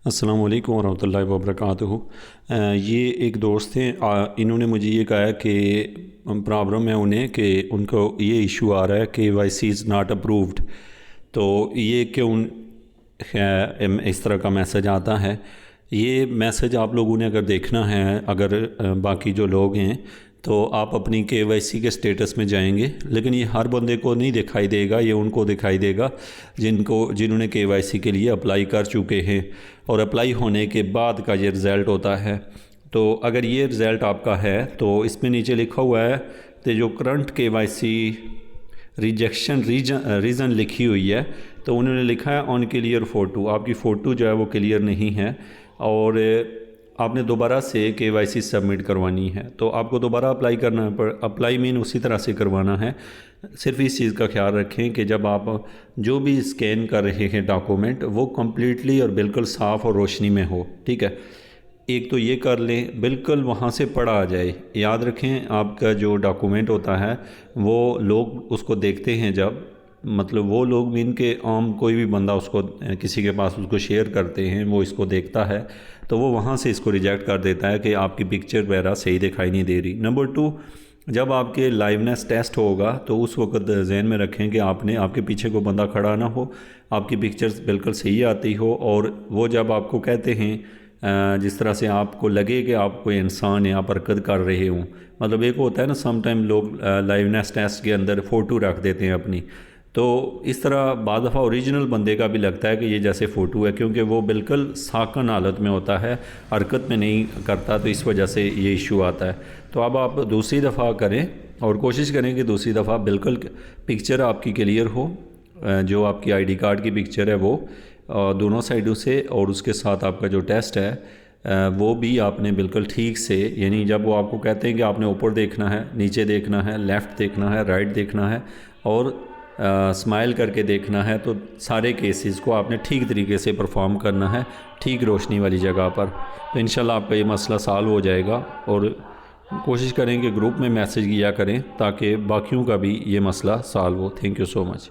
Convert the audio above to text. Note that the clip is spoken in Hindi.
अस्सलाम वालेकुम वरहमतुल्लाहि वबरकातुहू। ये एक दोस्त हैं, इन्होंने मुझे ये कहा कि प्रॉब्लम है उन्हें कि उनको ये इशू आ रहा है कि KYC इज़ नॉट अप्रूव्ड। तो ये क्यों इस तरह का मैसेज आता है। ये मैसेज आप लोगों ने अगर देखना है, अगर बाकी जो लोग हैं तो आप अपनी KYC के स्टेटस में जाएंगे, लेकिन ये हर बंदे को नहीं दिखाई देगा, ये उनको दिखाई देगा जिन्होंने KYC के लिए अप्लाई कर चुके हैं और अप्लाई होने के बाद का ये रिज़ल्ट होता है। तो अगर ये रिज़ल्ट आपका है तो इसमें नीचे लिखा हुआ है कि जो करंट KYC रिजेक्शन रीज़न लिखी हुई है, तो उन्होंने लिखा है ऑन क्लियर फ़ोटो। आपकी फ़ोटो जो है वो क्लियर नहीं है और आपने दोबारा से KYC सबमिट करवानी है। तो आपको दोबारा अप्लाई करना है, पर अप्लाई मीन उसी तरह से करवाना है। सिर्फ इस चीज़ का ख्याल रखें कि जब आप जो भी स्कैन कर रहे हैं डॉक्यूमेंट, वो कम्प्लीटली और बिल्कुल साफ़ और रोशनी में हो। ठीक है, एक तो ये कर लें, बिल्कुल वहाँ से पढ़ा आ जाए। याद रखें, आपका जो डॉक्यूमेंट होता है वो लोग उसको देखते हैं जब, मतलब वो लोग मीन के आम कोई भी बंदा उसको किसी के पास उसको शेयर करते हैं, वो इसको देखता है तो वो वहाँ से इसको रिजेक्ट कर देता है कि आपकी पिक्चर वगैरह सही दिखाई नहीं दे रही। नंबर 2, जब आपके लाइवनेस टेस्ट होगा तो उस वक्त जहन में रखें कि आपके पीछे को बंदा खड़ा ना हो, आपकी पिक्चर्स बिल्कुल सही आती हो। और वो जब आपको कहते हैं जिस तरह से आपको लगे कि आप कोई इंसान है, आप हरकत कर रहे हों, मतलब एक होता है ना, समटाइम लोग लाइवनेस टेस्ट के अंदर फ़ोटो रख देते हैं अपनी, तो इस तरह बाद दफ़ा ओरिजिनल बंदे का भी लगता है कि ये जैसे फ़ोटो है, क्योंकि वो बिल्कुल साकन हालत में होता है, हरकत में नहीं करता, तो इस वजह से ये इशू आता है। तो अब आप दूसरी दफ़ा करें और कोशिश करें कि दूसरी दफ़ा बिल्कुल पिक्चर आपकी क्लियर हो, जो आपकी ID कार्ड की पिक्चर है वो दोनों साइडों से, और उसके साथ आपका जो टेस्ट है वो भी आपने बिल्कुल ठीक से, यानी जब वो आपको कहते हैं कि आपने ऊपर देखना है, नीचे देखना है, लेफ़्ट देखना है, राइट देखना है और स्माइल करके देखना है, तो सारे केसेस को आपने ठीक तरीके से परफॉर्म करना है, ठीक रोशनी वाली जगह पर। तो इंशाल्लाह आपका ये मसला सॉल्व हो जाएगा। और कोशिश करें कि ग्रुप में मैसेज किया करें ताकि बाकियों का भी ये मसला सॉल्व हो। Thank you so much.